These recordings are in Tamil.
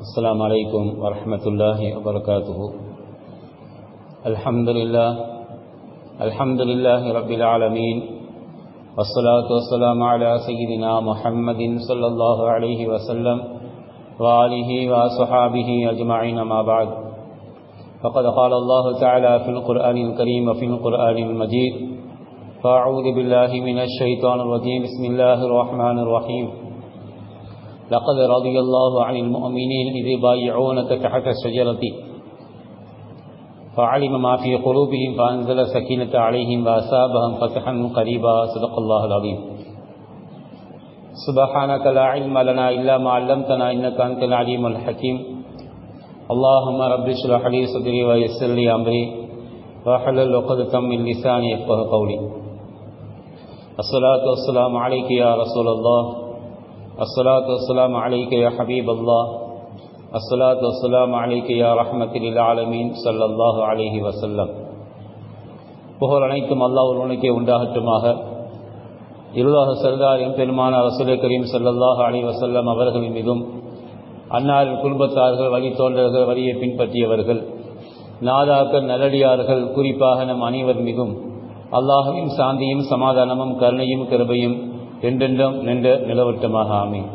السلام عليكم ورحمة الله وبركاته. الحمد لله رب العالمين، والصلاة والسلام على سيدنا محمد صلى الله عليه وسلم وآله وصحابه أجمعين. ما بعد، فقد قال الله تعالى في القرآن الكريم وفي القرآن المجيد: فأعوذ بالله من الشيطان الرجيم. بسم الله الرحمن الرحيم. لقد رضي الله عن المؤمنين إذ يبايعونك تحت الشجرة فعلم ما في قلوبهم فأنزل السكينة عليهم وأثابهم فتحا قريبا. صدق الله العظيم. سبحانك لا علم لنا إلا ما علمتنا إنك أنت العليم الحكيم. اللهم رب اشرح لي صدري ويسر لي أمري واحلل عقدة من لساني يفقهوا قولي. الصلاة والسلام عليك يا رسول الله، الصلاة والسلام عليك يا حبيب الله، الصلاة والسلام عليك يا رحمة للعالمين صلى الله عليه وسلم. புகழ் அனைத்தும் அல்லாஹ் ஒருவனுக்கே உண்டாகட்டுமாக. இருளாக சர்தார் எம்பெருமான ரசூல் கரீம் ஸல்லல்லாஹு அலைஹி வஸல்லம் அவர்களின் மீதும், அன்னாரின் குடும்பத்தார்கள், வழித்தோன்றர்கள், வழியை பின்பற்றியவர்கள், நாதாக்கள், நல்லடியார்கள், குறிப்பாக நம் அனைவர் மீதும் அல்லாஹ்வின் சாந்தியும் சமாதானமும் கருணையும் கிருபையும் என்றென்றும் நின்று நிலவட்டமாக ஆமீன்.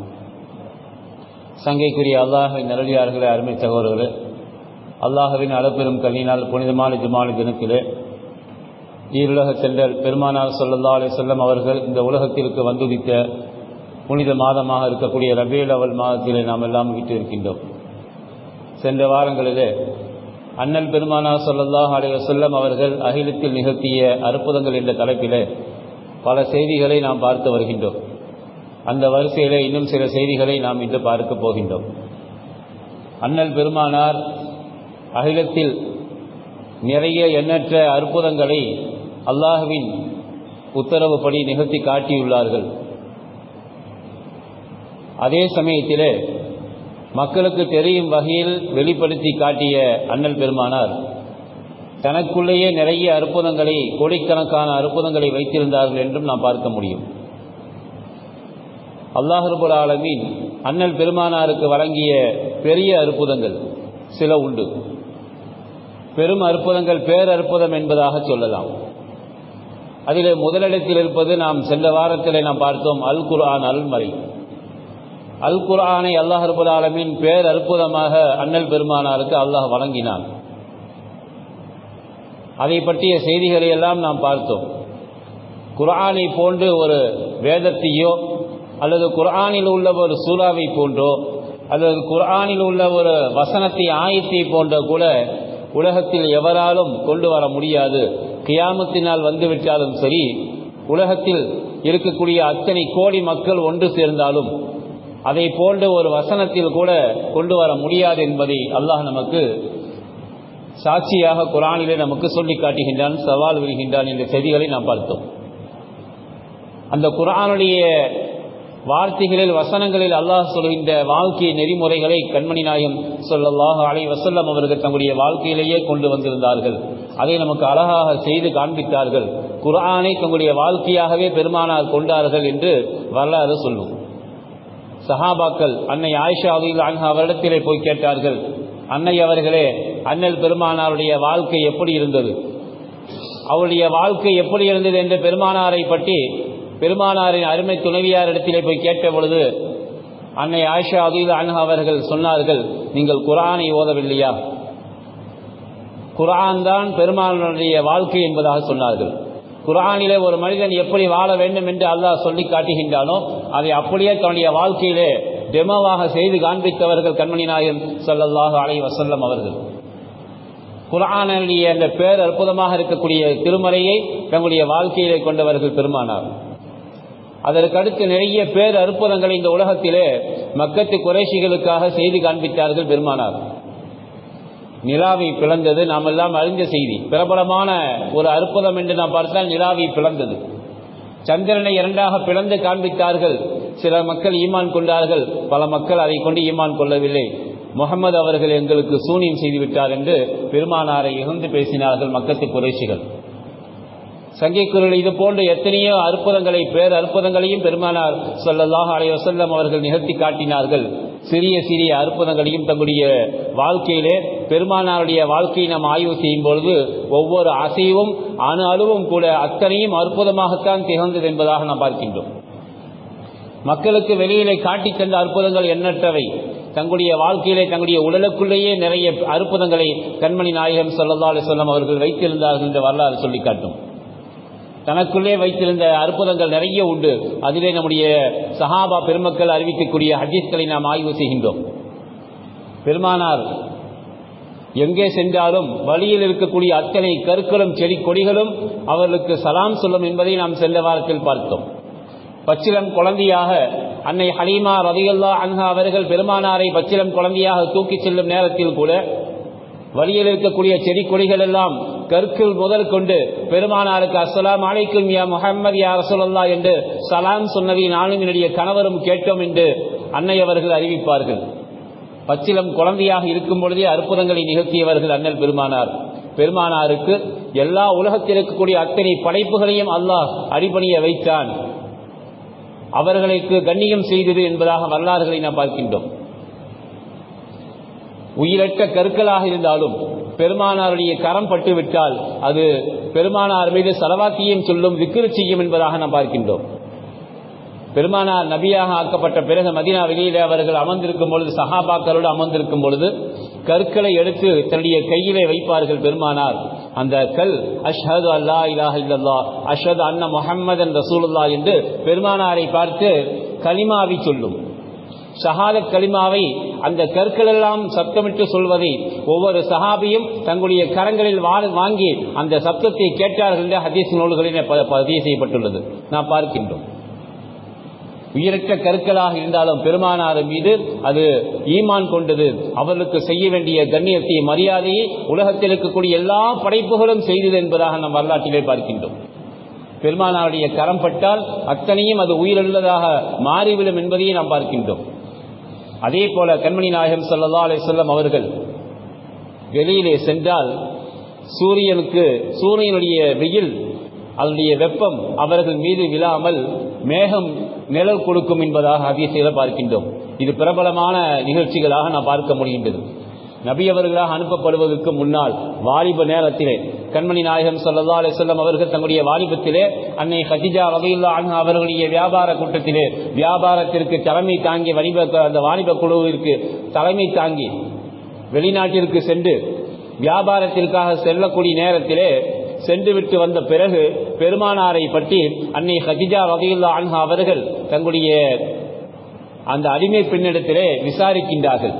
சங்கைக்குரிய அல்லாஹ்வின் நல்லடியார்களே, அருமை சகோதரர்களே, அல்லாஹ்வின் அளப்பெரும் கருணையினால் புனிதமான ஜுமால் தினத்திலே ஈருலக சென்றல் பெருமானார் ஸல்லல்லாஹு அலைஹி வஸல்லம் அவர்கள் இந்த உலகத்திற்கு வந்துதித்த புனித மாதமாக இருக்கக்கூடிய ரபியுல் அவல் மாதத்திலே நாம் எல்லாம் வீட்டிருக்கின்றோம். சென்ற வாரங்களிலே அண்ணல் பெருமானார் ஸல்லல்லாஹு அலைஹி வஸல்லம் அவர்கள் அகிலத்தில் நிகழ்த்திய அற்புதங்கள் என்ற தலைப்பிலே பல செய்திகளை நாம் பார்த்து வருகின்றோம். அந்த வரிசையிலே இன்னும் சில செய்திகளை நாம் இன்று பார்க்க போகின்றோம். அண்ணல் பெருமானார் அகிலத்தில் நிறைய எண்ணற்ற அற்புதங்களை அல்லாஹ்வின் உத்தரவுப்படி நிகழ்த்தி காட்டியுள்ளார்கள். அதே சமயத்திலே மக்களுக்கு தெரியும் வகையில் வெளிப்படுத்தி காட்டிய அண்ணல் பெருமானார் தனக்குள்ளேயே நிறைய அற்புதங்களை, கோடிக்கணக்கான அற்புதங்களை வைத்திருந்தார்கள் என்றும் நாம் பார்க்க முடியும். அல்லாஹ் ரப்பல் ஆலமீன் அண்ணல் பெருமானாருக்கு வழங்கிய பெரிய அற்புதங்கள் சில உண்டு. பெரும் அற்புதங்கள், பேரற்புதம் என்பதாக சொல்லலாம். அதில் முதலிடத்தில் இருப்பது நாம் சென்ற வாரத்தில் நாம் பார்த்தோம், அல் குர்ஆன், அல்மறை. அல் குர்ஆனை அல்லாஹ் ரப்பல் ஆலமீன் பேரற்புதமாக அண்ணல் பெருமானாருக்கு அல்லாஹ் வழங்கினான். அதை பற்றிய செய்திகளை எல்லாம் நாம் பார்த்தோம். குர்ஆனை போன்று ஒரு வேதத்தையோ அல்லது குர்ஆனில் உள்ள ஒரு சூறாவை போன்றோ அல்லது குர்ஆனில் உள்ள ஒரு வசனத்தை, ஆயத்தை போன்ற கூட உலகத்தில் எவராலும் கொண்டு வர முடியாது. கியாமத்தினால் வந்துவிட்டாலும் சரி, உலகத்தில் இருக்கக்கூடிய அத்தனை கோடி மக்கள் ஒன்று சேர்ந்தாலும் அதை போன்ற ஒரு வசனத்தில் கூட கொண்டு வர முடியாது என்பதை அல்லாஹ் நமக்கு சாட்சியாக குர்ஆனிலே நமக்கு சொல்லி காட்டுகின்றான், சவால் விடுகின்றான் என்ற செய்திகளை நாம் பார்த்தோம். அந்த குர்ஆனுடைய வார்த்தைகளில், வசனங்களில் அல்லாஹ் சொல்கின்ற வாழ்க்கை நெறிமுறைகளை கண்மணி நாயகம் ஸல்லல்லாஹு அலைஹி வஸல்லம் அவர்கள் தங்களுடைய வாழ்க்கையிலேயே கொண்டு வந்திருந்தார்கள். அதை நமக்கு அழகாக செய்து காண்பித்தார்கள். குர்ஆனை தங்களுடைய வாழ்க்கையாகவே பெருமானார் கொண்டார்கள் என்று வரலாறு சொல்லும். சஹாபாக்கள் அன்னை ஆயிஷா ரலியல்லாஹு அன்ஹா அவரிடத்திலே போய் கேட்டார்கள், அன்னை அவர்களே, அண்ணல் பெருமானாருடைய வாழ்க்கை எப்படி இருந்தது, அவருடைய வாழ்க்கை எப்படி இருந்தது என்ற பெருமானாரை பற்றி பெருமானாரின் அருமை துணைவியார் இடத்திலே போய் கேட்ட பொழுது அன்னை ஆயிஷா ரலியல்லாஹு அன்ஹா அவர்கள் சொன்னார்கள், நீங்கள் குர்ஆனை ஓதவில்லையா? குர்ஆன் தான் பெருமானாருடைய வாழ்க்கை என்பதாக சொன்னார்கள். குர்ஆனிலே ஒரு மனிதன் எப்படி வாழ வேண்டும் என்று அல்லாஹ் சொல்லி காட்டுகின்றானோ அதை அப்படியே தன்னுடைய வாழ்க்கையிலே டெமோவாக செய்து காண்பித்தவர்கள் கண்மணி நாயகம் ஸல்லல்லாஹு அலைஹி வஸல்லம் அவர்கள். குர்ஆனுடைய அந்த பேர் அற்புதமாக இருக்கக்கூடிய திருமறையை தங்களுடைய வாழ்க்கையிலே கொண்டவர்கள் பெருமானார். அதற்கடுத்து நிறைய பேர் அற்புதங்களை இந்த உலகத்திலே மக்கத்து குறைஷிகளுக்காக செய்து காண்பித்தார்கள் பெருமானார். நிலாவை பிளந்தது நாம் எல்லாம் அறிந்த செய்தி. பிரபலமான ஒரு அற்புதம் என்று நாம் பார்த்தால் நிலாவை பிளந்தது. சந்திரனை இரண்டாக பிளந்து காண்பித்தார்கள். சில மக்கள் ஈமான் கொண்டார்கள், பல மக்கள் அதை கொண்டு ஈமான் கொள்ளவில்லை. முஹம்மது அவர்கள் எங்களுக்கு சூனியம் செய்துவிட்டார் என்று பெருமானாரை இகழ்ந்து பேசினார்கள் மக்கத்து குறைஷிகள். சங்கைக்குரல் இது போன்ற எத்தனையோ அற்புதங்களை, பேர் அற்புதங்களையும் பெருமானார் ஸல்லல்லாஹு அலைஹி வஸல்லம் அவர்கள் நிகழ்த்தி காட்டினார்கள். சிறிய சிறிய அற்புதங்களையும் தங்களுடைய வாழ்க்கையிலே பெருமானாருடைய வாழ்க்கையை நாம் ஆய்வு செய்யும் பொழுது ஒவ்வொரு அசைவும் அணு அளவும் கூட அத்தனையும் அற்புதமாகத்தான் திகழ்ந்தது என்பதாக நாம் பார்க்கின்றோம். மக்களுக்கு வெளியிலே காட்டித் தந்த அற்புதங்கள் எண்ணற்றவை. தங்களுடைய வாழ்க்கையிலே தங்களுடைய உடலுக்குள்ளேயே நிறைய அற்புதங்களை கண்மணி நாயகம் ஸல்லல்லாஹு அலைஹி வஸல்லம் அவர்கள் வைத்திருந்தார்கள் என்ற வரலாறு சொல்லி காட்டும். தனக்குள்ளே வைத்திருந்த அற்புதங்கள் நிறைய உண்டு. அதிலே நம்முடைய சஹாபா பெருமக்கள் அறிவிக்கக்கூடிய ஹதீஸ்களை நாம் ஆய்வு செய்கின்றோம். பெருமானார் எங்கே சென்றாலும் வழியில் இருக்கக்கூடிய அத்தனை கற்களும் செடி கொடிகளும் அவர்களுக்கு சலாம் சொல்லும் என்பதை நாம் சென்ற வாரத்தில் பார்த்தோம். பச்சிலம் குழந்தையாக அன்னை ஹலீமா ரலியல்லாஹு அன்ஹா அவர்கள் பெருமானாரை பச்சிலம் குழந்தையாக தூக்கி செல்லும் நேரத்தில் கூட வழியில் இருக்கக்கூடிய செடி கொடிகள் எல்லாம் கற்கள் முதல் கொண்டு பெருமானாருக்கு அஸ்ஸலாமு அலைக்கும் யா முஹம்மது யா ரசூலல்லாஹ் என்று சலாம் சொன்னதை நானும் என்னுடைய கணவரும் கேட்டோம் என்று அன்னை அவர்கள் அறிவிப்பார்கள். பச்சிலம் குழந்தையாக இருக்கும் பொழுதே அற்புதங்களை நிகழ்த்தியவர்கள் அண்ணல் பெருமானார். பெருமானாருக்கு எல்லா உலகத்தில் இருக்கக்கூடிய அத்தனை படைப்புகளையும் அல்லாஹ் அடிபணிய வைத்தான். அவர்களுக்கு கண்ணியம் செய்தது என்பதாக வரலாறுகளை நாம் பார்க்கின்றோம். உயிரற்ற கற்களாக இருந்தாலும் பெருமானாருடைய கரம் பட்டுவிட்டால் அது பெருமானார் மீது ஸலவாத்தியம் சொல்லும் விக்ர் செய்யும் என்பதாக நாம் பார்க்கின்றோம். பெருமானார் நபியாக ஆக்கப்பட்ட பிறகு மதீனா வெளியிலே அவர்கள் அமர்ந்திருக்கும் பொழுது சஹாபாக்களோடு அமர்ந்திருக்கும் பொழுது கற்களை எடுத்து தன்னுடைய கையிலே வைப்பார்கள் பெருமானார். அந்த கல் அஷ்ஹது அல்லா இலாஹ இல்லல்லாஹ் அஷ்ஹது அன்ன முஹம்மதன் ரசூலுல்லாஹ் என்று பெருமானாரை பார்த்து கலிமாவை சொல்லும். ஷஹாதத் கலிமாவை அந்த கற்களெல்லாம் சப்தமிட்டு சொல்வதை ஒவ்வொரு சஹாபியும் தங்களுடைய கரங்களில் வாங்கி அந்த சப்தத்தை கேட்டார்கள் என்று ஹதீஸ் நூல்களில் பதிவு செய்யப்பட்டுள்ளது நாம் பார்க்கின்றோம். உயிரற்ற கற்களாக இருந்தாலும் பெருமானார் மீது அது ஈமான் கொண்டது. அவர்களுக்கு செய்ய வேண்டிய கண்ணியத்தை மரியாதையை உலகத்தில் இருக்கக்கூடிய எல்லா படைப்புகளும் செய்தது என்பதாக நாம் வரலாற்றிலே பார்க்கின்றோம். பெருமானாருடைய கரம் பட்டால் அத்தனையும் அது உயிருள்ளதாக மாறிவிடும் என்பதையே நாம் பார்க்கின்றோம். அதே போல கண்மணி நாயகம் ஸல்லல்லாஹு அலைஹி வஸல்லம் அவர்கள் வெளியிலே சென்றால் சூரியனுடைய வெயில் அதனுடைய வெப்பம் அவர்கள் மீது விழாமல் மேகம் நிழல் கொடுக்கும் என்பதாக ஹதீஸில் பார்க்கின்றோம். இது பிரபலமான நிகழ்ச்சிகளாக நாம் பார்க்க முடிகின்றது. நபி அவர்களாக அனுப்பப்படுவதற்கு முன்னால் வாலிப நேரத்திலே கண்மணி நாயகம் ஸல்லல்லாஹு அலைஹி வஸல்லம் அவர்கள் தங்களுடைய வாலிபத்திலே அன்னை கதீஜா ரலியல்லாஹு அன்ஹா அவர்களுடைய வியாபார கூட்டத்திலே வியாபாரத்திற்கு தலைமை தாங்கி அந்த வாலிப குழுவிற்கு தலைமை தாங்கி வெளிநாட்டிற்கு சென்று வியாபாரத்திற்காக செல்லக்கூடிய நேரத்திலே சென்றுவிட்டு வந்த பிறகு பெருமானாரை பற்றி அன்னை கதீஜா ரலியல்லாஹு அன்ஹா அவர்கள் தங்களுடைய அந்த அடிமை பெண்ணிடத்திலே விசாரிக்கின்றார்கள்.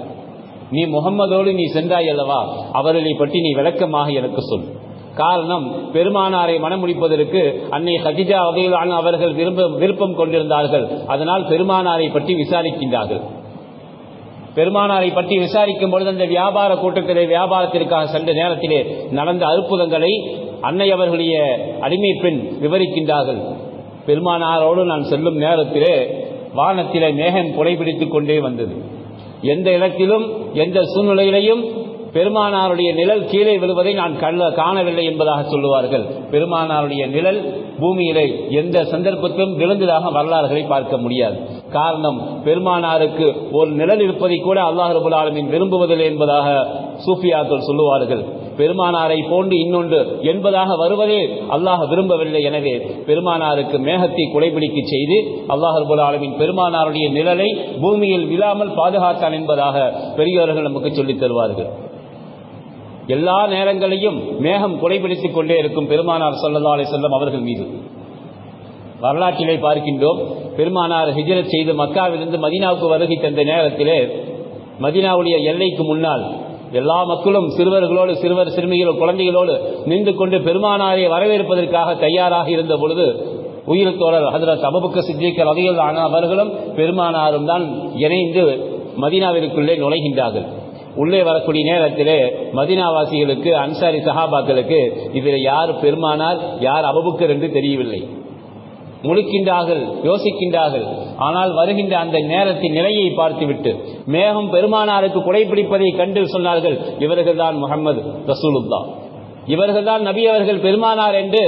நீ முகம்மதோடு நீ சென்றாய் அல்லவா, அவர்களை பற்றி நீ விளக்கமாக எனக்கு சொல். காரணம், பெருமானாரை மணமுடிப்பதற்கு அன்னை கதீஜா ரலியல்லாஹு அன்ஹா அவர்கள் விருப்பம் கொண்டிருந்தார்கள். அதனால் பெருமானாரை பற்றி விசாரிக்கின்றார்கள். பெருமானாரை பற்றி விசாரிக்கும் பொழுது அந்த வியாபார கூட்டத்திலே வியாபாரத்திற்காக சென்ற நேரத்திலே நடந்த அற்புதங்களை அன்னை அவர்களுடைய அடிமை பெண் விவரிக்கின்றார்கள். பெருமானாரோடு நான் செல்லும் நேரத்திலே வானத்திலே மேகம் புடைபிடித்துக் கொண்டே வந்தது. எந்த இடத்திலும் எந்த சூழ்நிலையிலையும் பெருமானாருடைய நிழல் கீழே விழுவதை நான் காணவில்லை என்பதாக சொல்லுவார்கள். பெருமானாருடைய நிழல் பூமியிலே எந்த சந்தர்ப்பத்திலும் விழுந்ததாக வரலாறுகளை பார்க்க முடியாது. காரணம், பெருமானாருக்கு ஒரு நிழல் இருப்பதை கூட அல்லாஹ் ரப்பல் ஆலமீன் விரும்புவதில்லை என்பதாக சூஃபியாக்கள் சொல்லுவார்கள். பெருமானாரை போன்று இன்னொன்று என்பதாக வருவதே அல்லாஹ் விரும்பவில்லை. எனவே பெருமானாருக்கு மேகத்தை குடைபிடிக்க செய்து அல்லாஹ் ரப்பல் ஆலமீன் பெருமானாருடைய நிழலை பூமியில் விழாமல் பாதுகாத்தான் என்பதாக பெரியோர்கள் நமக்கு சொல்லித் தருவார்கள். எல்லா நேரங்களையும் மேகம் குடைபிடித்துக் கொண்டே இருக்கும் பெருமானார் ஸல்லல்லாஹு அலைஹி வஸல்லம் அவர்கள் மீது. வரலாற்றிலே பார்க்கின்றோம், பெருமானார் ஹிஜ்ரத் செய்து மக்காவிலிருந்து மதீனாவுக்கு வருகை தந்த நேரத்திலே மதீனாவுடைய எல்லைக்கு முன்னால் எல்லா மக்களும் சிறுவர்களோடு சிறுமிகளோடு குழந்தைகளோடு நின்று கொண்டு பெருமானாரை வரவேற்பதற்காக தயாராக இருந்த பொழுது உயிர் தோழர் ஹஜ்ரத் அபூபக்கர் சித்திக் ரலியல்லாஹு அன்ஹு அவர்களும் பெருமானாரும் தான் இணைந்து மதீனாவிற்குள்ளே நுழைகின்றார்கள். உள்ளே வரக்கூடிய நேரத்திலே மதீனாவாசிகளுக்கு அன்சாரி சஹாபாக்களுக்கு இதில் யார் பெருமானார் யார் அபூபக்கர் என்று தெரியவில்லை. முழிக்கின்றார்கள், யோசிக்கின்றார்கள். ஆனால் வருகின்ற அந்த நேரத்தின் நிலையை பார்த்துவிட்டு மேகம் பெருமானாருக்கு குடைபிடிப்பதை கண்டு சொன்னார்கள், இவர்கள் தான் முஹம்மது ரசூலுல்லாஹ், இவர்கள் தான் நபி அவர்கள் பெருமானார் என்று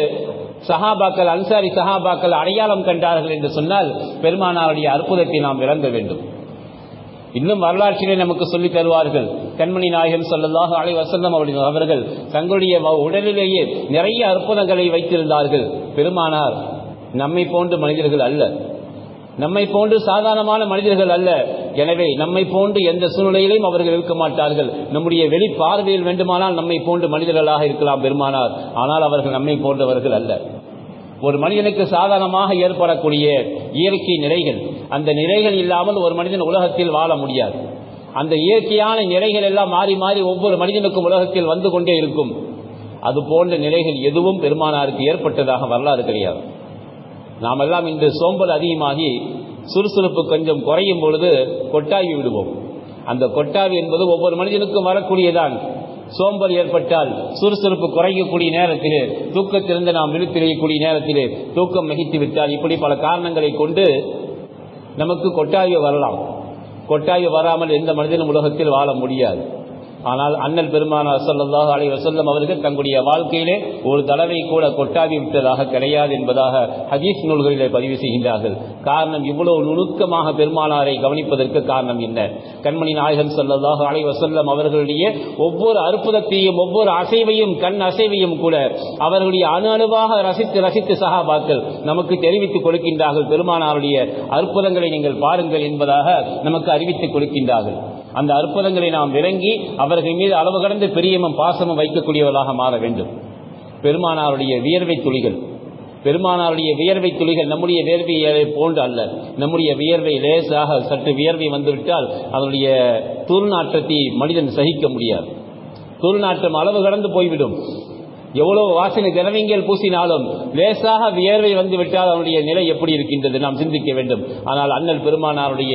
சஹாபாக்கள் அன்சாரி சஹாபாக்கள் அடையாளம் கண்டார்கள் என்று சொன்னால் பெருமானாருடைய அற்புதத்தை நாம் விளங்க வேண்டும். இன்னும் வரலாற்றிலே நமக்கு சொல்லித் தருவார்கள். கண்மணி நாயகம் ஸல்லல்லாஹு அலைஹி வஸல்லம் அவர்கள் தங்களுடைய உடலிலேயே நிறைய அற்புதங்களை வைத்திருந்தார்கள். பெருமானார் நம்மை போன்ற மனிதர்கள் அல்ல, நம்மை போன்று சாதாரணமான மனிதர்கள் அல்ல. எனவே நம்மை போன்று எந்த சூழ்நிலையிலும் அவர்கள் இருக்க மாட்டார்கள். நம்முடைய வெளி பார்வையில் வேண்டுமானால் நம்மை போன்று மனிதர்களாக இருக்கலாம் பெருமானார், ஆனால் அவர்கள் நம்மை போன்றவர்கள் அல்ல. ஒரு மனிதனுக்கு சாதாரணமாக ஏற்படக்கூடிய இயற்கை நிலைகள், அந்த நிலைகள் இல்லாமல் ஒரு மனிதன் உலகத்தில் வாழ முடியாது. அந்த இயற்கையான நிலைகள் எல்லாம் மாறி மாறி ஒவ்வொரு மனிதனுக்கும் உலகத்தில் வந்து கொண்டே இருக்கும். அது போன்ற நிலைகள் எதுவும் பெருமானாருக்கு ஏற்பட்டதாக வரலாறு கிடையாது. நாமெல்லாம் இன்று சோம்பல் அதிகமாகி சுறுசுறுப்பு கொஞ்சம் குறையும் பொழுது கொட்டாவி விடுவோம். அந்த கொட்டாவி என்பது ஒவ்வொரு மனிதனுக்கும் வரக்கூடியதான். சோம்பல் ஏற்பட்டால், சுறுசுறுப்பு குறையக்கூடிய நேரத்திலே, தூக்கத்திலிருந்து நாம் விழித்திரையக்கூடிய நேரத்திலே தூக்கம் மிகைத்து விட்டால், இப்படி பல காரணங்களை கொண்டு நமக்கு கொட்டாவி வரலாம். கொட்டாவி வராமல் எந்த மனிதனும் உலகத்தில் வாழ முடியாது. ஆனால் அண்ணல் பெருமானார் ஸல்லல்லாஹு அலைஹி வஸல்லம் அவர்கள் தங்களுடைய வாழ்க்கையிலே ஒரு தடவை கூட கொட்டாவி விட்டதாக கிடையாது என்பதாக ஹதீஸ் நூல்களிலே பதிவு செய்கின்றார்கள். காரணம், இவ்வளவு நுணுக்கமாக பெருமானாரை கவனிப்பதற்கு காரணம் என்ன? கண்மணி நாயகம் ஸல்லல்லாஹு அலைஹி வஸல்லம் அவர்களுடைய ஒவ்வொரு அற்புதத்தையும், ஒவ்வொரு அசைவையும், கண் அசைவையும் கூட அவர்களுடைய அணு அணுவாக ரசித்து ரசித்து சஹாபாக்கள் நமக்கு தெரிவித்துக் கொடுக்கின்றார்கள். பெருமானாருடைய அற்புதங்களை நீங்கள் பாருங்கள் என்பதாக நமக்கு அறிவித்துக் கொடுக்கின்றார்கள். அந்த அற்புதங்களை நாம் விளங்கி அவர்கள் மீது அளவு கடந்து பிரியமும் பாசமும் வைக்கக்கூடியவர்களாக மாற வேண்டும். பெருமானாருடைய வியர்வை துளிகள், பெருமானாருடைய வியர்வை துளிகள் நம்முடைய வியர்வையை போன்று அல்ல. நம்முடைய வியர்வை லேசாக சற்று வியர்வை வந்துவிட்டால் அதனுடைய துர்நாற்றத்தை மனிதன் சகிக்க முடியாது. துர்நாற்றம் அளவு கடந்து போய்விடும். எவ்வளவு வாசனை திரவியங்கள் பூசினாலும் லேசாக வியர்வை வந்துவிட்டால் அவனுடைய நிலை எப்படி இருக்கின்றது நாம் சிந்திக்க வேண்டும். ஆனால் அண்ணல் பெருமானாருடைய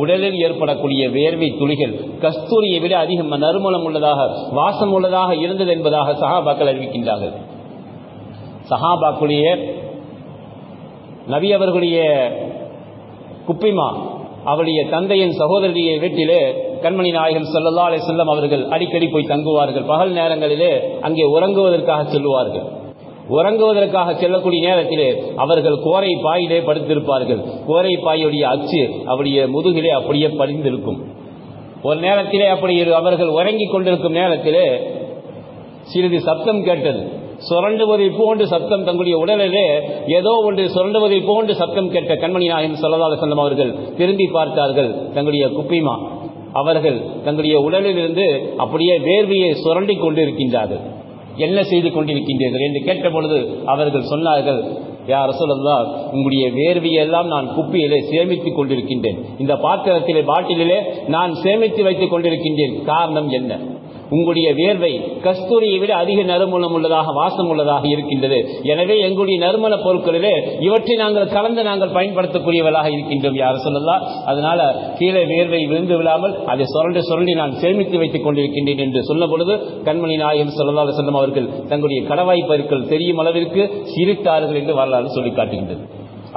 உடலில் ஏற்படக்கூடிய வியர்வை துளிகள் கஸ்தூரியை விட அதிகம் நறுமணம் உள்ளதாக, வாசம் உள்ளதாக இருந்தது என்பதாக சஹாபாக்கள் அறிவிக்கின்றார்கள். சஹாபாக்குடைய நபி அவர்களுடைய குப்பிமா, அவருடைய தந்தையின் சகோதரியை வீட்டிலே கண்மணி நாயகம் ஸல்லல்லாஹு அலைஹி வஸல்லம் அவர்கள் அடிக்கடி போய் தங்குவார்கள். பகல் நேரங்களிலே அங்கே உறங்குவதற்காக செல்லுவார்கள். உறங்குவதற்காக செல்லக்கூடிய நேரத்திலே அவர்கள் கோரை பாயிலே படுத்திருப்பார்கள். கோரை பாயுடைய அச்சு அவருடைய முதுகிலே அப்படியே படிந்திருக்கும். ஒரு நேரத்திலே அப்படி அவர்கள் உறங்கிக் கொண்டிருக்கும் நேரத்திலே சிறிது சப்தம் கேட்டது. சுரண்டுவதை போன்று சத்தம், தங்களுடைய உடலிலே ஏதோ ஒன்று சுரண்டுவதை போன்று சத்தம் கேட்ட கண்மணி நாயகம் ஸல்லல்லாஹு அலைஹி வஸல்லம் அவர்கள் திரும்பி பார்த்தார்கள். தங்களுடைய குப்பிமா அவர்கள் தங்களுடைய உடலில் இருந்து அப்படியே வேர்வையை சுரண்டி கொண்டு இருக்கின்றார்கள். என்ன செய்து கொண்டிருக்கின்றீர்கள் என்று கேட்ட பொழுது அவர்கள் சொன்னார்கள், யா ரசூலல்லாஹ், உங்களுடைய வேர்வையெல்லாம் நான் குப்பியிலே சேமித்துக் கொண்டிருக்கின்றேன். இந்த பாத்திரத்திலே, பாட்டிலே நான் சேமித்து வைத்துக் கொண்டிருக்கின்றேன். காரணம் என்ன? உங்களுடைய வேர்வை கஸ்தூரியை விட அதிக நறுமணம் உள்ளதாக, வாசம் உள்ளதாக இருக்கின்றது. எனவே எங்களுடைய நறுமண பொருட்களிலே இவற்றை நாங்கள் கலந்து நாங்கள் பயன்படுத்தக்கூடியவர்களாக இருக்கின்றோம் யா ரசூலல்லாஹ். அதனால கீழே வேர்வை விழுந்து விடாமல் அதை சுரண்டி சுரண்டி நான் சேமித்து வைத்துக் கொண்டிருக்கின்றேன் என்று சொன்ன பொழுது கண்மணி நாயகம் ஸல்லல்லாஹு அலைஹி வஸல்லம் அவர்கள் தங்களுடைய கடவாய் பற்கள் தெரியும் அளவிற்கு சிரித்தார்கள் என்று வரலாறு சொல்லி காட்டுகின்றது.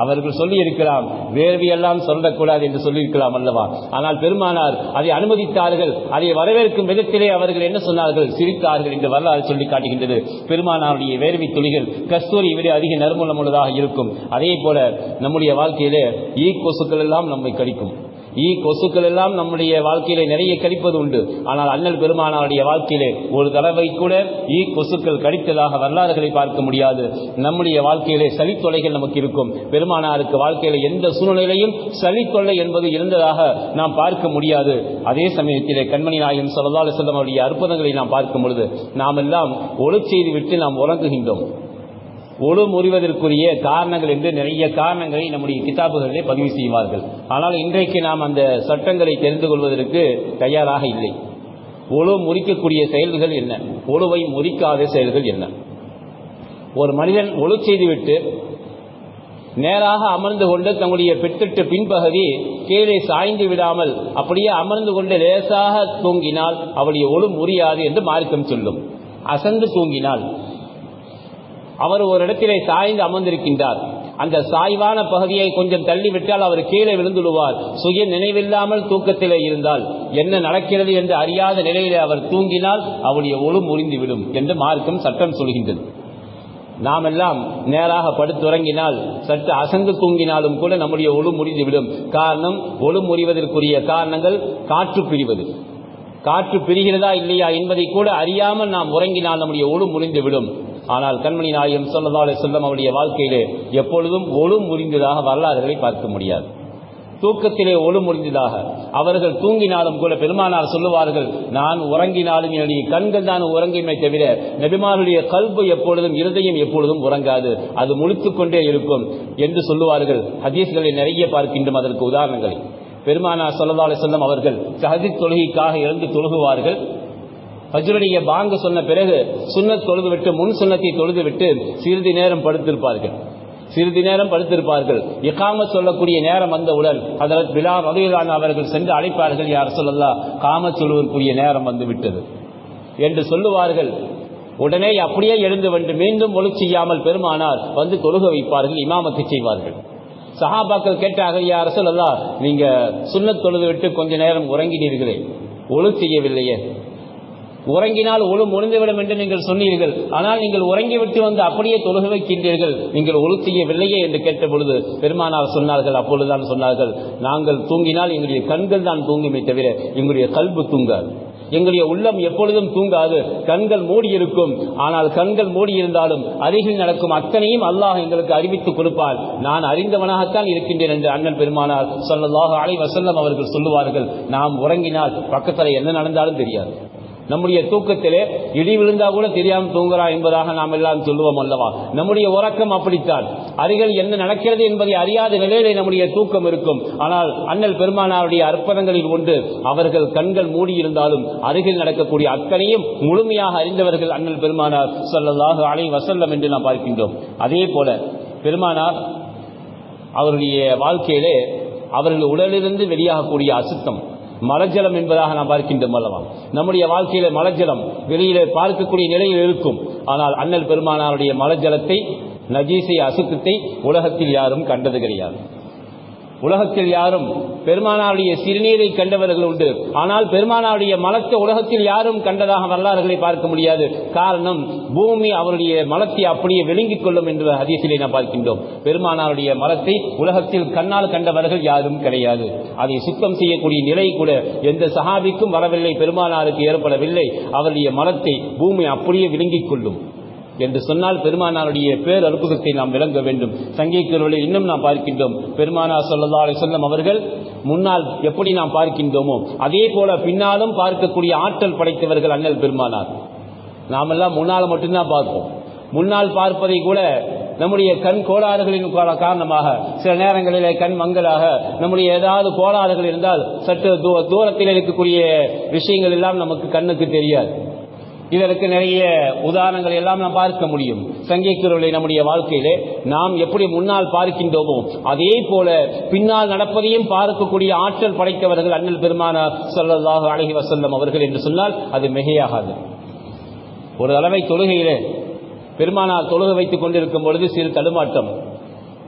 அவர்கள் சொல்லி இருக்கலாம், வேர்வையெல்லாம் சொல்லக்கூடாது என்று சொல்லியிருக்கலாம் அல்லவா? ஆனால் பெருமானார் அதை அனுமதித்தார்கள். அதை வரவேற்கும் விதத்திலே அவர்கள் என்ன சொன்னார்கள்? சிரித்தார்கள் என்று வரலாறு சொல்லி காட்டுகின்றது. பெருமானாருடைய வேர்வை துளிகள் கஸ்தூரியை விட அதிக நறுமணம் உள்ளதாக இருக்கும். அதே போல நம்முடைய வாழ்க்கையிலே ஈ கொசுக்கள் எல்லாம் நம்மை கடிக்கும். ஈ கொசுக்கள் எல்லாம் நம்முடைய வாழ்க்கையிலே நிறைய கடிப்பது உண்டு. ஆனால் அண்ணல் பெருமானாருடைய வாழ்க்கையிலே ஒரு தடவை கூட ஈ கொசுக்கள் கடித்ததாக வரலாறுகளை பார்க்க முடியாது. நம்முடைய வாழ்க்கையிலே சளித்தொல்லைகள் நமக்கு இருக்கும். பெருமானாருக்கு வாழ்க்கையில எந்த சூழ்நிலையும் சளித்தொல்லை என்பது இருந்ததாக நாம் பார்க்க முடியாது. அதே சமயத்திலே கண்மணி நாயகம் ஸல்லல்லாஹு அலைஹி வஸல்லம் அவருடைய அற்புதங்களை நாம் பார்க்கும் பொழுது நாம் எல்லாம் ஒளி செய்து விட்டு நாம் உறங்குகின்றோம். ஒழு முறிவதற்குரிய காரணங்கள் என்று நிறைய காரணங்களை நம்முடைய கிதாபுகளிலே பதிவு செய்வார்கள். ஆனால் இன்றைக்கு நாம் அந்த சட்டங்களை தெரிந்து கொள்வதற்கு தயாராக இல்லை. ஒழு முறிக்கக்கூடிய செயல்கள் என்ன, ஒழுவை முறிக்காத செயல்கள் என்ன? ஒரு மனிதன் ஒழு செய்துவிட்டு நேராக அமர்ந்து கொண்டு தங்களுடைய பெற்றிட்டு பின்பகுதி கீழே சாய்ந்து விடாமல் அப்படியே அமர்ந்து கொண்டு லேசாக தூங்கினால் அவருடைய ஒழு முறியாது என்று மார்க்கம் சொல்லும். அசந்து தூங்கினால், அவர் ஒரு இடத்திலே சாய்ந்து அமர்ந்திருக்கின்றார், அந்த சாய்வான பகுதியை கொஞ்சம் தள்ளிவிட்டால் அவர் கீழே விழுந்துடுவார். சுய நினைவில்லாமல் தூக்கத்திலே இருந்தால், என்ன நடக்கிறது என்று அறியாத நிலையிலே அவர் தூங்கினால் அவருடைய ஒழு முறிந்துவிடும் என்று மார்க்கம் சட்டம் சொல்கின்றது. நாம் எல்லாம் நேராக படுத்துறங்கினால் சற்று அசந்து தூங்கினாலும் கூட நம்முடைய ஒளு முறிந்துவிடும். காரணம், ஒளு முறிவதற்குரிய காரணங்கள் காற்று பிரிவது. காற்று பிரிகிறதா இல்லையா என்பதை கூட அறியாமல் நாம் உறங்கினால் நம்முடைய ஒளு முறிந்துவிடும். ஆனால் கண்மணி நாயகம் ஸல்லல்லாஹு அலைஹி வஸல்லம் அவருடைய வாழ்க்கையிலே எப்பொழுதும் ஒளு முறிந்ததாக வரலாறுகளை பார்க்க முடியாது. தூக்கத்திலே ஒளு முறிந்ததாக அவர்கள் தூங்கினாலும் கூட பெருமானார் சொல்லுவார்கள், நான் உறங்கினாலும் என்னுடைய கண்கள் தான் உறங்குமே தவிர நபிமாருடைய கல்பு எப்பொழுதும், இருதயம் எப்பொழுதும் உறங்காது, அது முழித்துக் கொண்டே இருக்கும் என்று சொல்லுவார்கள். ஹதீஸ்களை நிறைய பார்க்கின்றோம் அதற்கு உதாரணங்களை. பெருமானார் ஸல்லல்லாஹு அலைஹி வஸல்லம் அவர்கள் தஹஜ்ஜுத் தொழுகைக்காக எழுந்து தொழுகுவார்கள். ஃபஜ்ருடைய பாங்கு சொன்ன பிறகு சுன்னத் தொழுதுவிட்டு முன் சுன்னத்தை தொழுதுவிட்டு சிறிது நேரம் படுத்திருப்பார்கள். இகாமத் சொல்லக்கூடிய நேரம் வந்தவுடன் ஹஜ்ரத் பிலால் ரலியல்லாஹு அன்ஹு அவர்கள் சென்று அழைப்பார்கள், யா ரசூலல்லாஹ், காமத் சொல்வதற்குரிய நேரம் வந்து விட்டது என்று சொல்லுவார்கள். உடனே அப்படியே எழுந்து வந்து மீண்டும் ஒளு செய்யாமல் பெருமானார் வந்து தொழுக வைப்பார்கள், இமாமத்தை செய்வார்கள். சஹாபாக்கள் கேட்டார்கள், யா ரசூலல்லாஹ், நீங்க சுன்னத் தொழுது விட்டு கொஞ்ச நேரம் உறங்கினீர்களே, ஒளு செய்யவில்லையே, உறங்கினால் ஒளு முறிந்துவிடும் என்று நீங்கள் சொன்னீர்கள், ஆனால் நீங்கள் உறங்கிவிட்டு வந்து அப்படியே தொழுக வைக்கின்றீர்கள், நீங்கள் ஒளு செய்யவில்லையே என்று கேட்ட பொழுது பெருமானார் சொன்னார்கள், அப்பொழுதுதான் சொன்னார்கள், நாங்கள் தூங்கினால் எங்களுடைய கண்கள் தான் தூங்குமே தவிர எங்களுடைய கல்பு தூங்காது, எங்களுடைய உள்ளம் எப்பொழுதும் தூங்காது. கண்கள் மூடி இருக்கும், ஆனால் கண்கள் மூடி இருந்தாலும் அருகில் நடக்கும் அத்தனையும் அல்லாஹ் எங்களுக்கு அறிவித்துக் கொடுப்பான், நான் அறிந்தவனாகத்தான் இருக்கின்றேன் என்று அண்ணன் பெருமானார் ஸல்லல்லாஹு அலைஹி வஸல்லம் அவர்கள் சொல்லுவார்கள். நாம் உறங்கினால் பக்கத்தில் என்ன நடந்தாலும் தெரியாது. நம்முடைய தூக்கத்திலே இடி விழுந்தா கூட தெரியாமல் தூங்குறா என்பதாக நாம் எல்லாம் சொல்லுவோம் அல்லவா. நம்முடைய உறக்கம் அப்படித்தான், அருகில் என்ன நடக்கிறது என்பதை அறியாத நிலையிலே நம்முடைய தூக்கம் இருக்கும். ஆனால் அண்ணல் பெருமானாருடைய அற்புதங்களில் ஒன்று, அவர்கள் கண்கள் மூடியிருந்தாலும் அருகில் நடக்கக்கூடிய அத்தனையும் முழுமையாக அறிந்தவர்கள் அண்ணல் பெருமானார் ஸல்லல்லாஹு அலைஹி வஸல்லம் என்று நாம் பார்க்கின்றோம். அதே போல பெருமானார் அவருடைய வாழ்க்கையிலே அவர்கள் உடலிலிருந்து வெளியாகக்கூடிய அசுத்தம் மலஜலம் என்பதாக நாம் பார்க்கின்றோம் அல்லவா. நம்முடைய வாழ்க்கையில மலஜலம் வெளியிலே பார்க்கக்கூடிய நிலையில் இருக்கும், ஆனால் அண்ணல் பெருமானாருடைய மலஜலத்தை, நஜீசை, அசுத்தத்தை உலகத்தில் யாரும் கண்டது கிடையாது. உலகத்தில் யாரும் பெருமானாருடைய சிறுநீரை கண்டவர்கள் உண்டு, ஆனால் பெருமானாருடைய மலத்தை உலகத்தில் யாரும் கண்டதாக வரலாறுகளை பார்க்க முடியாது. காரணம், பூமி அவருடைய மலத்தை அப்படியே விழுங்கிக் கொள்ளும் என்ற ஹதீஸிலே நாம் பார்க்கின்றோம். பெருமானாருடைய மலத்தை உலகத்தில் கண்ணால் கண்டவர்கள் யாரும் கிடையாது. அதை சுத்தம் செய்யக்கூடிய நிலை கூட எந்த சஹாபிக்கும் வரவில்லை, பெருமானாருக்கு ஏற்படவில்லை. அவருடைய மலத்தை பூமி அப்படியே விழுங்கிக் கொள்ளும் என்று சொன்னால் பெருமானாருடைய பேர் அற்புதத்தை நாம் விளங்க வேண்டும். சங்கீதங்களில் இன்னும் நாம் பார்க்கின்றோம், பெருமானார் ஸல்லல்லாஹு அலைஹி வஸல்லம் அவர்கள் முன்னால் எப்படி நாம் பார்க்கின்றோமோ அதே போல பின்னாலும் பார்க்கக்கூடிய ஆற்றல் படைத்தவர்கள் அண்ணல் பெருமானார். நாமெல்லாம் முன்னால் மட்டும்தான் பார்ப்போம். முன்னால் பார்ப்பதை கூட நம்முடைய கண் கோளாறுகளின் காரணமாக சில நேரங்களிலே கண் மங்கலாக நம்முடைய ஏதாவது கோளாறுகள் இருந்தால் சற்று தூரத்தில் இருக்கக்கூடிய விஷயங்கள் எல்லாம் நமக்கு கண்ணுக்கு தெரியாது. இதற்கு நிறைய உதாரணங்கள் எல்லாம் நாம் பார்க்க முடியும். சங்கீதங்களை நம்முடைய வாழ்க்கையிலே நாம் எப்படி முன்னால் பார்க்கின்றோமோ அதே போல பின்னால் நடப்பதையும் பார்க்கக்கூடிய ஆற்றல் படைத்தவர்கள் அண்ணல் பெருமானார் ஸல்லல்லாஹு அலைஹி வஸல்லம் அவர்கள் என்று சொன்னால் அது மிகையாகாது. ஒரு அளவை தொழுகையிலே பெருமானார் தொழுகை வைத்துக் கொண்டிருக்கும் பொழுது சிறு தடுமாட்டம்,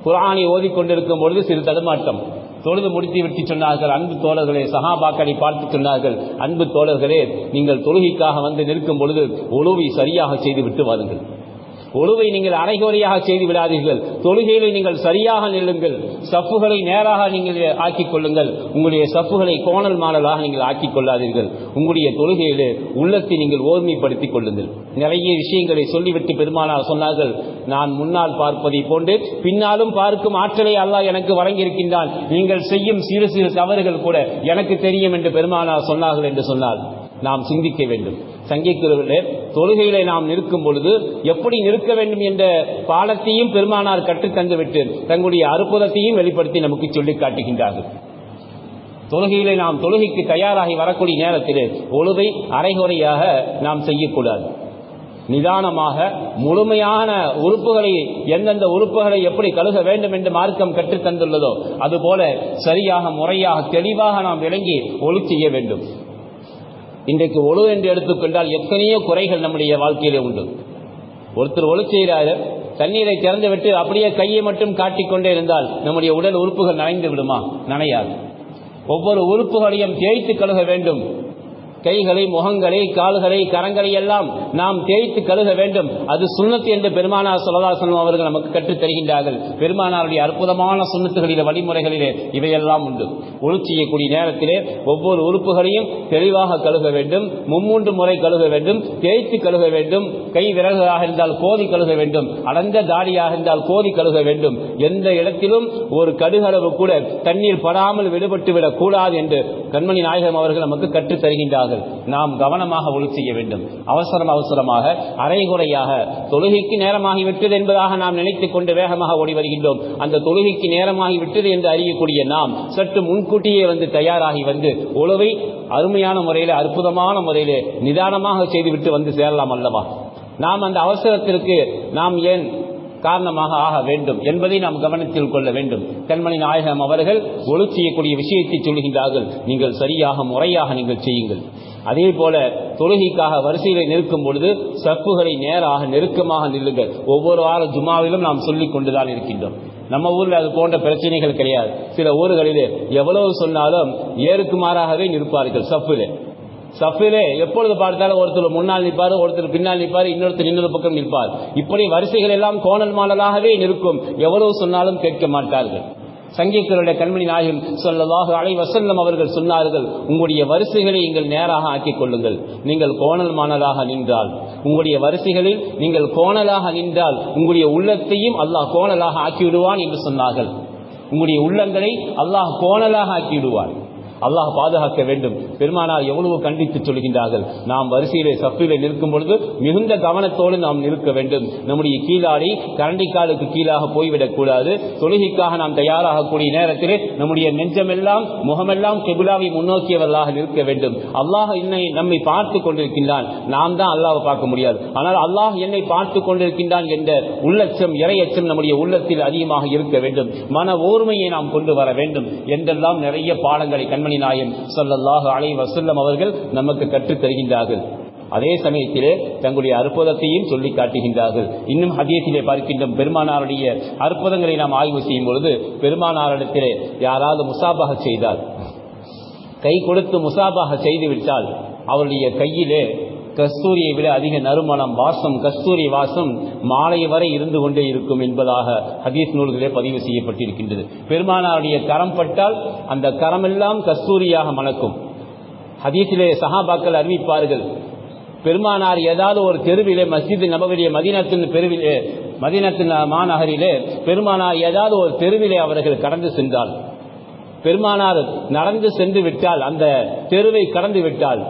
குர்ஆனை ஓதிக்கொண்டிருக்கும் பொழுது சிறு தடுமாட்டம், தொழுது முடித்து விட்டு சொன்னார்கள், அன்பு தோழர்களே, சஹாபாக்களை பார்த்து சொன்னார்கள், அன்பு தோழர்களே, நீங்கள் தொழுகைக்காக வந்து நிற்கும் பொழுது ஒழுவை சரியாக செய்துவிட்டு வாருங்கள். ஒழுவை நீங்கள் அரைகுறையாக செய்து விடாதீர்கள். தொழுகையிலே நீங்கள் சரியாக நில்லுங்கள். சஃப்புகளை நேராக நீங்கள் ஆக்கிக் கொள்ளுங்கள். உங்களுடைய சஃப்புகளை கோணல் மாடலாக நீங்கள் ஆக்கிக் கொள்ளாதீர்கள். உங்களுடைய தொழுகையிலே உள்ளத்தை நீங்கள் ஓர்மைப்படுத்திக் கொள்ளுங்கள். நிறைய விஷயங்களை சொல்லிவிட்டு பெருமானார் சொன்னார்கள், நான் முன்னால் பார்ப்பதை போன்று பின்னாலும் பார்க்கும் ஆற்றலை அல்லாஹ் எனக்கு வழங்கியிருக்கின்றான். நீங்கள் செய்யும் சிறு சிறு தவறுகள் கூட எனக்கு தெரியும் என்று பெருமானார் சொன்னார்கள் என்று சொன்னால் நாம் சிந்திக்க வேண்டும். சங்கீதத்திலே தொழுகையிலே நாம் நிற்கும் பொழுது எப்படி நிற்க வேண்டும் என்ற பாடத்தையும் பெருமானார் கற்றுத் தந்துவிட்டு தங்களுடைய அற்புதத்தையும் வெளிப்படுத்தி நமக்கு சொல்லிக் காட்டுகின்றார்கள். தொழுகையிலே நாம் தொழுகைக்கு தயாராகி வரக்கூடிய நேரத்திலே ஒழுவை அரைகுறையாக நாம் செய்யக்கூடாது. நிதானமாக முழுமையான உறுப்புகளை, எந்தெந்த உறுப்புகளை எப்படி கழுக வேண்டும் என்று மார்க்கம் கற்றுத் தந்துள்ளதோ அதுபோல சரியாக முறையாக தெளிவாக நாம் விளங்கி ஒழு செய்ய வேண்டும். இன்றைக்கு ஒழு என்று எடுத்துக்கொண்டால் எத்தனையோ குறைகள் நம்முடைய வாழ்க்கையிலே உண்டு. ஒருத்தர் ஒழு செய்கிறாரு, தண்ணீரை திறந்து விட்டு அப்படியே கையை மட்டும் காட்டிக்கொண்டே இருந்தால் நம்முடைய உடல் உறுப்புகள் நனைந்து விடுமா? நனையாது. ஒவ்வொரு உறுப்புகளையும் தேய்த்து கழுக வேண்டும். கைகளை, முகங்களை, கால்களை, கரங்களை எல்லாம் நாம் தேய்த்து கழுக வேண்டும். அது சுன்னத் என்று பெருமானார் ஸல்லல்லாஹு அலைஹி வஸல்லம் அவர்கள் நமக்கு கற்றுத் தருகின்றார்கள். பெருமானாருடைய அற்புதமான சுன்னத்துகளிலே, வழிமுறைகளிலே இவையெல்லாம் உண்டு. ஒழு செய்யக்கூடிய நேரத்திலே ஒவ்வொரு உறுப்புகளையும் தெளிவாக கழுக வேண்டும். 3 முறை கழுக வேண்டும். தேய்த்து கழுக வேண்டும். கை விரல்களாக இருந்தால் கோதி கழுக வேண்டும். அடர்ந்த தாடியாக இருந்தால் கோதி கழுக வேண்டும். எந்த இடத்திலும் ஒரு கடுகளவு கூட தண்ணீர் படாமல் விடுபட்டு விடக் கூடாது என்று கண்மணி நாயகம் அவர்கள் நமக்கு கற்றுத் தருகின்றார்கள். நாம் கவனமாக ஒழு செய்ய வேண்டும். அவசரமாக அரைகுறையாக தொழுகைக்கு நேரமாகிவிட்டது என்பதாக நாம் நினைத்துக் கொண்டு வேகமாக ஓடி வருகின்றோம். அந்த தொழுகைக்கு நேரமாகிவிட்டது என்று அறியக்கூடிய நாம் சற்று முன்கூட்டியே தயாராகி ஒழுவை அருமையான முறையில், அற்புதமான முறையில் நிதானமாக செய்துவிட்டு சேரலாம் அல்லவா? நாம் அந்த அவசரத்திற்கு நாம் ஏன் காரணமாக ஆக வேண்டும் என்பதை நாம் கவனத்தில் கொள்ள வேண்டும். கண்மணி நாயகம் அவர்கள் ஒழு செய்யக்கூடிய விஷயத்தை சொல்கின்றார்கள். நீங்கள் சரியாக, முறையாக நீங்கள் செய்யுங்கள். அதே போல தொழுகைக்காக வரிசைகளை நிற்கும் பொழுது சப்புகளை நேராக, நெருக்கமாக நில்லுங்கள். ஒவ்வொரு வார ஜுமாவிலும் நாம் சொல்லிக் கொண்டுதான் இருக்கின்றோம். நம்ம ஊரில் அது போன்ற பிரச்சனைகள் கிடையாது. சில ஊர்களிலே எவ்வளவு சொன்னாலும் ஏறுக்கு மாறாகவே நிற்பார்கள். சஃபிலே எப்பொழுது பார்த்தாலும் ஒருத்தர் முன்னால் நிற்பார், ஒருத்தர் பின்னால் நிற்பார், இன்னொருத்தர் இன்னொரு பக்கம் நிற்பார். இப்படி வரிசைகள் எல்லாம் கோணல் மாடலாகவே நிற்கும். எவ்வளவு சொன்னாலும் கேட்க மாட்டார்கள். சங்கீதருடைய கண்மணி நாயகம் ஸல்லல்லாஹு அலைஹி வஸல்லம் அவர்கள் சொன்னார்கள், உங்களுடைய வரிசைகளை நீங்கள் நேராக ஆக்கிக் கொள்ளுங்கள். நீங்கள் கோணல் மாணலாக நின்றால், உங்களுடைய வரிசைகளில் நீங்கள் கோணலாக நின்றால் உங்களுடைய உள்ளத்தையும் அல்லாஹ் கோணலாக ஆக்கிவிடுவான் என்று சொன்னார்கள். உங்களுடைய உள்ளங்களை அல்லாஹ் கோணலாக ஆக்கிவிடுவான். அல்லாஹ் பாதுகாக்க வேண்டும். பெருமானார் எவ்வளவு கண்டித்து சொல்கின்றார்கள். நாம் வரிசையிலே சஃபிலே நிற்கும் பொழுது மிகுந்த கவனத்தோடு நாம் நிற்க வேண்டும். நம்முடைய கீழாடி கரண்டிக்காலுக்கு கீழாக போய்விடக் கூடாது. தொழுகைக்காக நாம் தயாராகக்கூடிய நேரத்திலே நம்முடைய நெஞ்சமெல்லாம், முகமெல்லாம் கிபிலாவை முன்னோக்கியவர்களாக நிற்க வேண்டும். அல்லாஹ் நம்மை பார்த்து கொண்டிருக்கின்றான். நாம் தான் அல்லாஹ்வை பார்க்க முடியாது. ஆனால் அல்லாஹ் என்னை பார்த்து கொண்டிருக்கின்றான் என்ற உள்ளச்சம், இறையச்சம் நம்முடைய உள்ளத்தில் அதிகமாக இருக்க வேண்டும். மன ஓர்மையை நாம் கொண்டு வர வேண்டும் என்றெல்லாம் நிறைய பாடங்களை கண்மணி நாயகம் ஸல்லல்லாஹு அலைஹி வஸல்லம் அவர்கள் நமக்கு கற்றுத் தருகின்றார்கள். அதே சமயத்திலே தங்களுடைய அற்புதத்தையும் சொல்லி காட்டுகின்றார்கள். இன்னும் ஹதீஸிலே பார்க்கின்ற பெருமானாருடைய அற்புதங்களை நாம் ஆய்வு செய்யும் பொழுது, பெருமானாரிடத்திலே யாராவது முசாபஹ செய்தால், கை கொடுத்து முசாபஹ செய்து விட்டால் அவருடைய கையிலே கஸ்தூரியை விட அதிக நறுமணம், வாசம், கஸ்தூரி வாசம் மாலை வரை இருந்து கொண்டே இருக்கும் என்பதாக ஹதீஸ் நூல்களே பதிவு செய்யப்பட்டிருக்கின்றது. பெருமானாருடைய கரம் பட்டால் அந்த கரமெல்லாம் கஸ்தூரியாக மணக்கும். ஹதீஸிலே சஹாபாக்கள் அறிவிப்பார்கள், பெருமானார் ஏதாவது ஒரு தெருவிலே, மஸ்ஜித் நபவிலே, மதீனத்தின் மாநகரிலே பெருமானார் ஏதாவது ஒரு தெருவிலே அவர்கள் கடந்து சென்றால், பெருமானார் நடந்து சென்று விட்டால், அந்த தெருவை கடந்து விட்டால்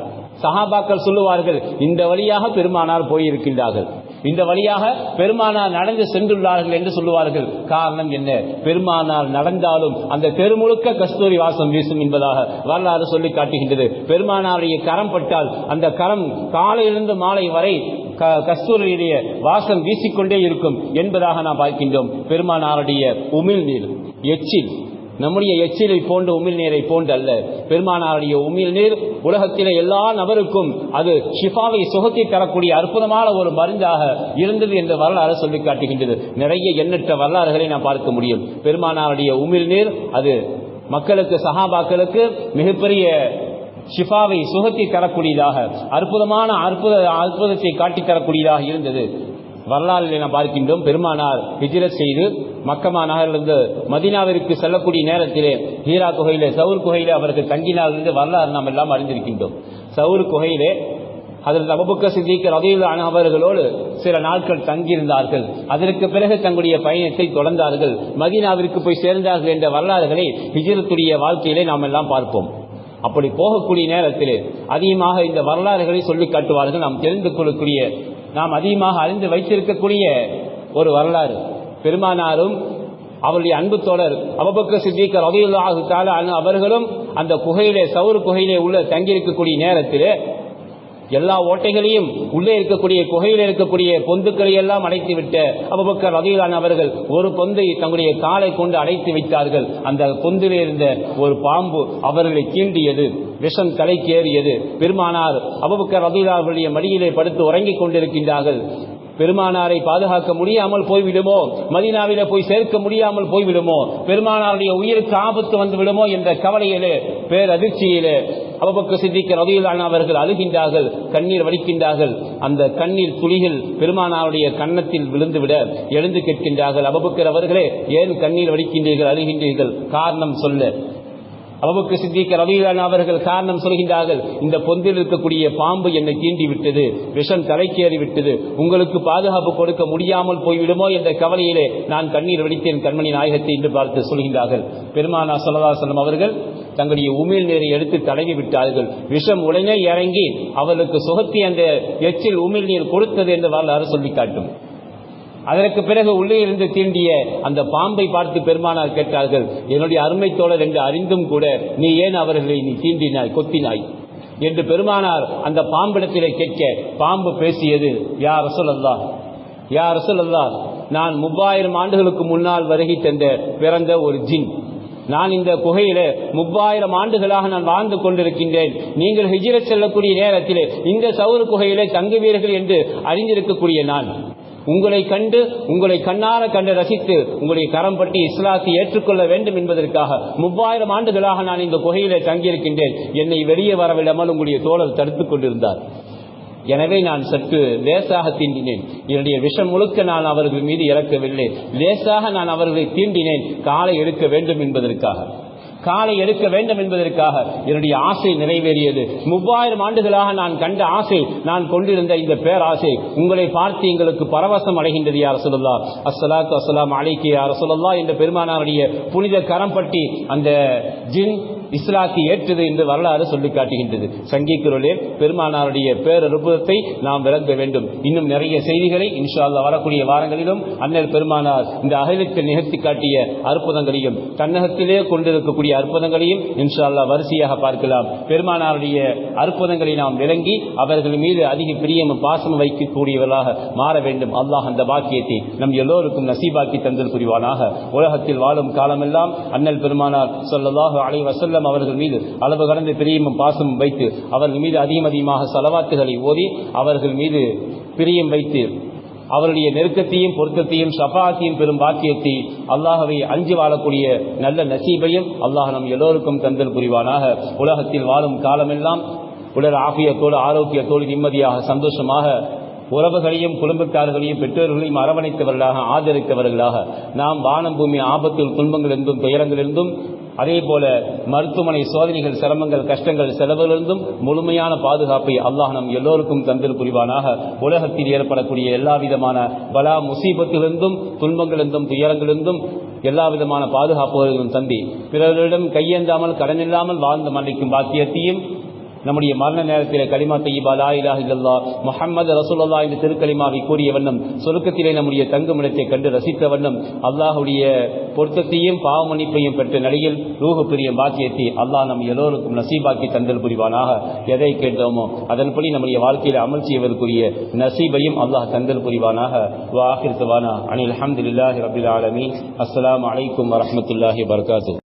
சஹாபாக்கள் சொல்லுவார்கள், இந்த வழியாக பெருமானார் போயிருக்கின்றார்கள், இந்த வழியாக பெருமானார் நடந்து சென்றுள்ளார்கள் என்று சொல்லுவார்கள். காரணம் என்ன? பெருமானார் நடந்தாலும் அந்த தெரு முழுக்க கஸ்தூரி வாசம் வீசும் என்பதாக வரலாறு சொல்லி காட்டுகின்றது. பெருமானாருடைய கரம் பட்டால் அந்த கரம் காலையிலிருந்து மாலை வரை கஸ்தூரியுடைய வாசம் வீசிக்கொண்டே இருக்கும் என்பதாக நாம் பார்க்கின்றோம். பெருமானாருடைய உமிழ் நீர், எச்சில், நம்முடைய எச்சிலை போன்ற உமிழ் நீரை போன்று அல்ல. பெருமானாருடைய உமிழ் நீர் உலகத்திலே எல்லா நபருக்கும் அது ஷிஃபாவை, சுகத்தை தரக்கூடிய அற்புதமான ஒரு மருந்தாக இருந்தது என்று வரலாறு சொல்லி காட்டுகின்றது. நிறைய எண்ணற்ற வரலாறுகளை நாம் பார்க்க முடியும். பெருமானாருடைய உமிழ் நீர் அது மக்களுக்கு, சஹாபாக்களுக்கு மிகப்பெரிய ஷிஃபாவை, சுகத்தை தரக்கூடியதாக, அற்புதமான அற்புதத்தை காட்டித் தரக்கூடியதாக இருந்தது. வரலாறுகளை நாம் பார்க்கின்றோம். பெருமானார் ஹிஜ்ரத் செய்து மக்கமா நகரிலிருந்து மதீனாவிற்கு செல்லக்கூடிய நேரத்திலே ஹீரா குகையிலே, சவுர் குகையிலே அவர்கள் தங்கினார் என்று வரலாறு நாம் எல்லாம் அறிந்திருக்கின்றோம். சவுர் குகையிலே ஹஜ்ரத் அபூபக்கர் சித்திக் ரலியல்லாஹு அன்ஹு அவர்களோடு சில நாட்கள் தங்கியிருந்தார்கள். அதற்கு பிறகு தங்களுடைய பயணத்தை தொடர்ந்தார்கள். மதீனாவிற்கு போய் சேர்ந்தார்கள் என்ற வரலாறுகளை ஹிஜ்ரத்துடைய வாழ்க்கையிலே நாம் எல்லாம் பார்ப்போம். அப்படி போகக்கூடிய நேரத்திலே அதிகமாக இந்த வரலாறுகளை சொல்லி காட்டுவார்கள். நாம் தெரிந்து கொள்ளக்கூடிய, நாம் அதிகமாக அறிந்து வைத்திருக்கக்கூடிய ஒரு வரலாறு, பெருமானாரும் அவருடைய அன்பு தோழர் அபூபக்கர் சித்திக் ரலியல்லாஹு தஆலா அன்ஹு அவர்களும் அந்த குகையிலே, சவுர் குகையிலே உள்ள தங்கியிருக்கக்கூடிய நேரத்திலே எல்லா ஓட்டைகளையும், உள்ளே இருக்கக்கூடிய குகையில் இருக்கக்கூடிய பொந்துக்களை எல்லாம் அடைத்து விட்ட அபூபக்கர் ரலியல்லாஹு அன்ஹு அவர்கள் ஒரு பொந்தை தங்களுடைய காலை கொண்டு அடைத்து வைத்தார்கள். அந்த பொந்திலே இருந்த ஒரு பாம்பு அவர்களை கீண்டியது, விஷம் தலைக்கேறியது. பெருமானார் அபூபக்கர் ரலியல்லாஹு அன்ஹு அவருடைய மடியிலே படுத்து உறங்கிக் கொண்டிருக்கின்றார்கள். பெருமானாரை பாதுகாக்க முடியாமல் போய்விடுமோ, மதீனாவிலே போய் சேர்க்க முடியாமல் போய்விடுமோ, பெருமானாருடைய உயிருக்கு ஆபத்து வந்து விடுமோ என்ற கவலையிலே, பேரதிர்ச்சியிலே அபூபக்கர் சித்திக் ரலியல்லாஹு அன்ஹு அவர்கள் அழுகின்றார்கள், கண்ணீர் வடிக்கின்றார்கள். அந்த கண்ணீர் துளிகள் பெருமானாருடைய கன்னத்தில் விழுந்துவிட எழுந்து கேட்கின்றார்கள், அபூபக்கர் அவர்களே ஏன் கண்ணீர் வடிக்கின்றீர்கள், அழுகின்றீர்கள், காரணம் சொல்ல. அபூபக்கர் சித்திக் ரலியல்லாஹு அன்ஹு அவர்கள் காரணம் சொல்கின்றார்கள், இந்த பொந்தில் இருக்கக்கூடிய பாம்பு என்னை தீண்டி விட்டது, விஷம் தலைக்கேறி விட்டது, உங்களுக்கு பாதுகாப்பு கொடுக்க முடியாமல் போய்விடுமோ என்ற கவலையிலே நான் கண்ணீர் வடித்தேன் கண்மணி நாயகத்தை என்று பார்த்து சொல்கின்றார்கள். பெருமானார் ஸல்லல்லாஹு அலைஹி வஸல்லம் அவர்கள் தங்களுடைய உமிழ் நீரை எடுத்து தடவி விட்டார்கள். விஷம் உடனே இறங்கி அவர்களுக்கு சுகத்தி அந்த எச்சில் உமிழ் நீர் கொடுத்தது என்று வரலாறு சொல்லி காட்டும். அதற்கு பிறகு உள்ளே இருந்து தீண்டிய அந்த பாம்பை பார்த்து பெருமானார் கேட்டார்கள், என்னுடைய அருமை தோழர் என்று அறிந்தும் கூட நீ ஏன் அவர்களை நீ தீண்டினாய், கொத்தினாய் என்று பெருமானார் அந்த பாம்பிடத்திலே கேட்க, பாம்பு பேசியது, யா ரசூலல்லாஹ், யா ரசூலல்லாஹ், நான் 3000 ஆண்டுகளுக்கு முன்னால் வருகை தந்த பிறந்த ஒரு ஜின். நான் இந்த குகையில 3000 ஆண்டுகளாக நான் வாழ்ந்து கொண்டிருக்கின்றேன். நீங்கள் ஹிஜ்ரத் செல்லக்கூடிய நேரத்திலே இந்த சவுர் குகையிலே தங்குவீர்கள் என்று அறிந்திருக்கக்கூடிய நான் உங்களை கண்டு, உங்களை கண்ணார கண்டு ரசித்து உங்களுடைய கரம் பற்றி இஸ்லாத்தை ஏற்றுக்கொள்ள வேண்டும் என்பதற்காக 3000 ஆண்டுகளாக நான் இந்த குகையிலே தங்கியிருக்கின்றேன். என்னை வெளியே வரவிடாமல் உங்களுடைய தோழர் தடுத்துக் கொண்டிருந்தார். எனவே நான் சற்று லேசாக தீண்டினேன். என்னுடைய விஷம் முழுக்க நான் அவர்கள் மீது இறக்கவில்லை, லேசாக நான் அவர்களை தீண்டினேன். காலை எடுக்க வேண்டும் என்பதற்காக, காலை எடுக்க வேண்டும் என்பதற்காக என்னுடைய ஆசை நிறைவேறியது. 3000 ஆண்டுகளாக நான் கண்ட ஆசை, நான் கொண்டிருந்த இந்த பேராசை உங்களை பார்த்து எங்களுக்கு பரவசம் அடைகின்றது யா ரசூலுல்லாஹ். அஸ்ஸலாத்து வஸ்ஸலாமு அலைக்கி யா ரசூலுல்லாஹ் என்ற பெருமானாருடைய புனித கரம் பற்றி அந்த ஜின் இஸ்லாத்தை ஏற்றது என்று வரலாறு சொல்லி காட்டுகின்றது. சங்கிக்குரலே பெருமானாருடைய பேரற்புதத்தை நாம் விளங்க வேண்டும். இன்னும் நிறைய செய்திகளை இன்ஷா அல்லாஹ் வரக்கூடிய வாரங்களிலும் அண்ணல் பெருமானார் இந்த அகிலத்தை நிகழ்த்தி காட்டிய அற்புதங்களையும் தன்னகத்திலே கொண்டிருக்கக்கூடிய அற்புதங்களையும் இன்ஷா அல்லாஹ் வரிசையாக பார்க்கலாம். பெருமானாருடைய அற்புதங்களை நாம் விளங்கி அவர்கள் மீது அதிக பிரியமும் பாசமும் வைக்கக்கூடியவர்களாக மாற வேண்டும். அல்லாஹ் அந்த பாக்கியத்தை நம் எல்லோருக்கும் நசீபாக்கி தந்தல் புரிவானாக. உலகத்தில் வாழும் காலமெல்லாம் அண்ணல் பெருமானார் ஸல்லல்லாஹு அலைஹி வஸல்லம் அவர்கள் மீது அளவு கடந்த பிரியமும் பாசமும் வைத்து அவர்கள் மீது அதிகமாக ஸலவாத்துகளை ஓதி அவர்கள் மீது பிரியம் வைத்து அவருடைய நெருக்கத்தையும் பொருத்தத்தையும் ஷஃபாஅத்தையும் பெரும் பாக்கியத்தை அல்லாஹ்வை அஞ்சி வாழக்கூடிய நல்ல நசீபையும் அல்லாஹ் நம் எல்லோருக்கும் தந்தல் புரிவானாக. உலகத்தில் வாழும் காலமெல்லாம் உடல் ஆஃபியத்தோடு ஆரோக்கியத்தோடு நிம்மதியாக சந்தோஷமாக உறவுகளையும் குடும்பத்தார்களையும் பெற்றோர்களையும் அரவணைத்தவர்களாக ஆதரித்தவர்களாக நாம் வானம் பூமி ஆபத்தில் துன்பங்களிலிருந்தும் துயரங்களிலிருந்தும் அதே போல மருத்துவமனை சோதனைகள் சிரமங்கள் கஷ்டங்கள் செலவுகளிலிருந்தும் முழுமையான பாதுகாப்பை அல்லாஹ் நம் எல்லோருக்கும் தந்தல் புரிவானாக. உலகத்தில் ஏற்படக்கூடிய எல்லா விதமான பலா முசீபத்திலிருந்தும் துன்பங்களிலிருந்தும் துயரங்களிலிருந்தும் எல்லா விதமான பாதுகாப்புகளிலும் தந்தி பிறரிடம் கையேந்தாமல் கடனில்லாமல் வாழ்ந்து மன்னிக்கும் பாக்கியத்தையும் நம்முடைய மரண நேரத்திலே கலிமா தய்யிபா லா இலாஹ இல்லல்லாஹ் முஹம்மது ரசூலுல்லாஹ் என்ற திருக்கலிமாவை கூறிய வண்ணம் சொர்க்கத்திலே நம்முடைய தங்குமிடத்தை கண்டு ரசித்த வண்ணம் அல்லாஹ்வுடைய பொருத்தத்தையும் பாவ மன்னிப்பையும் பெற்ற நிலையில் ரூஹு பிரியும் பாக்கியத்தை அல்லாஹ் நம் எல்லோருக்கும் நசீபாக்கி தந்தல் புரிவானாக. எதை கேட்டோமோ அதன்படி நம்முடைய வாழ்க்கையில் அமல் செய்வதற்குரிய நசீபையும் அல்லாஹ் தந்தல் புரிவானாக. வ ஆகிர் தவானா அனில் ஹம்துலில்லாஹி ரப்பில் ஆலமீன். அஸ்ஸலாமு அலைக்கும் வரஹ்மத்துல்லாஹி வபரகாத்துஹு.